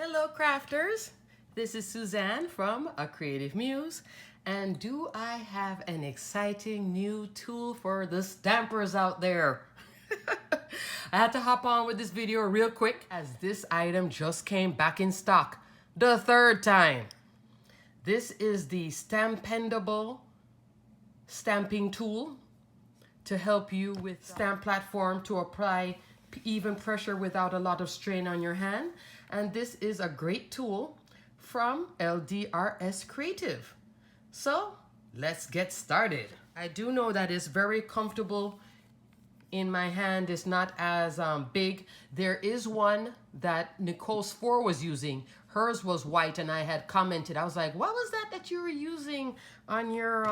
Hello crafters, this is Suzanne from A Creative Muse, and do I have an exciting new tool for the stampers out there? I had to hop on with this video real quick as this item just came back in stock the third time. This is the Stampendable stamping tool to help you with stamp platform to apply even pressure without a lot of strain on your hand. And this is a great tool from LDRS Creative. So let's get started. I do know that it's very comfortable in my hand. It's not as big. There is one that Nicole's 4 was using. Hers was white, and I had commented. I was like, what was that you were using on your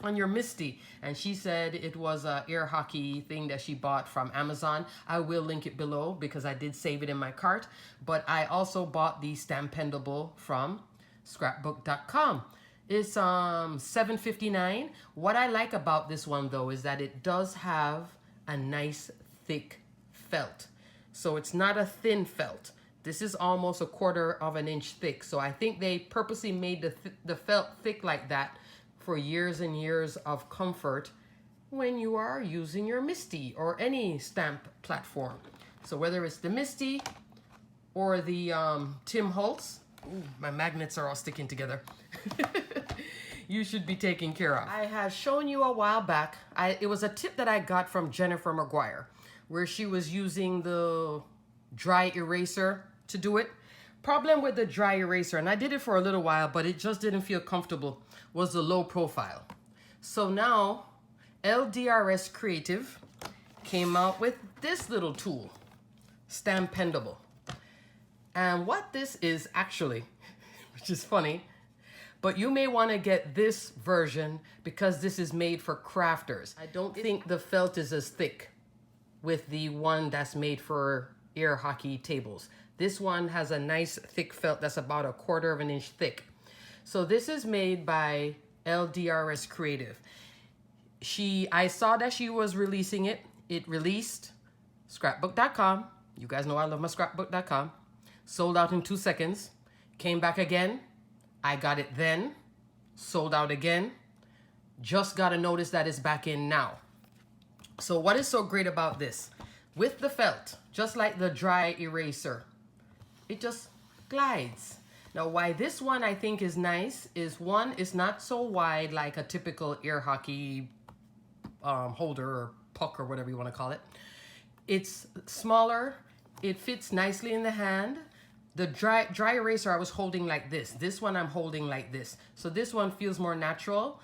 MISTI? And she said it was a air hockey thing that she bought from Amazon. I will link it below because I did save it in my cart. But I also bought the Stampendable from scrapbook.com. It's $7.59. What I like about this one though is that it does have a nice thick felt. So it's not a thin felt. This is almost 1/4 of an inch thick. So I think they purposely made the felt thick like that for years and years of comfort when you are using your MISTI or any stamp platform. So whether it's the MISTI or the Tim Holtz, ooh, my magnets are all sticking together. You should be taken care of. I have shown you a while back, it was a tip that I got from Jennifer McGuire, where she was using the dry eraser to do it. Problem with the dry eraser, and I did it for a little while, but it just didn't feel comfortable, was the low profile. So now LDRS Creative came out with this little tool, Stampendable. And what this is actually, which is funny, but you may want to get this version because this is made for crafters. I don't think the felt is as thick with the one that's made for air hockey tables. This one has a nice thick felt that's about 1/4 of an inch thick. So this is made by LDRS Creative. I saw that she was releasing it. It released scrapbook.com. You guys know I love my scrapbook.com. Sold out in 2 seconds. Came back again. I got it then. Sold out again. Just got a notice that it's back in now. So what is so great about this? With the felt, just like the dry eraser, it just glides. Now, why this one I think is nice is one, it's not so wide like a typical air hockey holder or puck or whatever you want to call it. It's smaller. It fits nicely in the hand. The dry eraser I was holding like this. This one I'm holding like this. So this one feels more natural.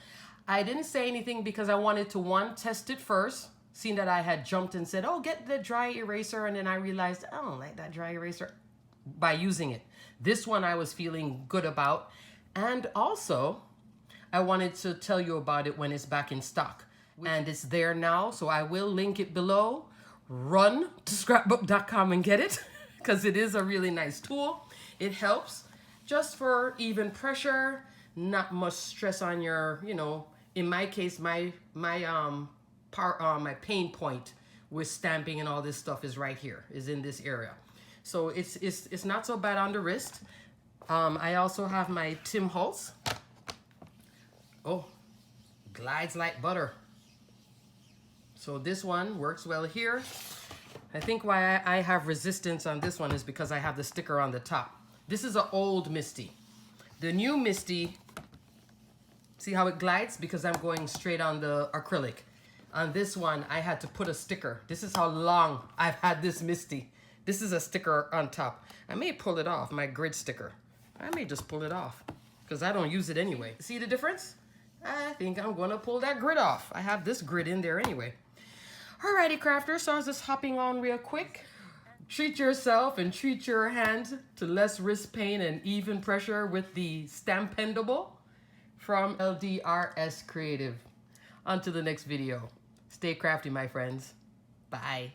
I didn't say anything because I wanted to, one, test it first. Seeing that I had jumped and said, oh, get the dry eraser. And then I realized, I don't like that dry eraser by using it. This one I was feeling good about. And also, I wanted to tell you about it when it's back in stock. And it's there now, so I will link it below. Run to scrapbook.com and get it because it is a really nice tool. It helps just for even pressure, not much stress on your, in my case, my pain point with stamping and all this stuff is right here, is in this area. So it's not so bad on the wrist. I also have my Tim Holtz. Oh, glides like butter. So this one works well here. I think why I have resistance on this one is because I have the sticker on the top. This is an old MISTI. The new MISTI, see how it glides? Because I'm going straight on the acrylic. On this one, I had to put a sticker. This is how long I've had this MISTI. This is a sticker on top. I may pull it off, my grid sticker. I may just pull it off because I don't use it anyway. See the difference? I think I'm gonna pull that grid off. I have this grid in there anyway. Alrighty, crafters, so I was just hopping on real quick. Treat yourself and treat your hands to less wrist pain and even pressure with the Stampendable from LDRS Creative. On to the next video. Stay crafty, my friends. Bye.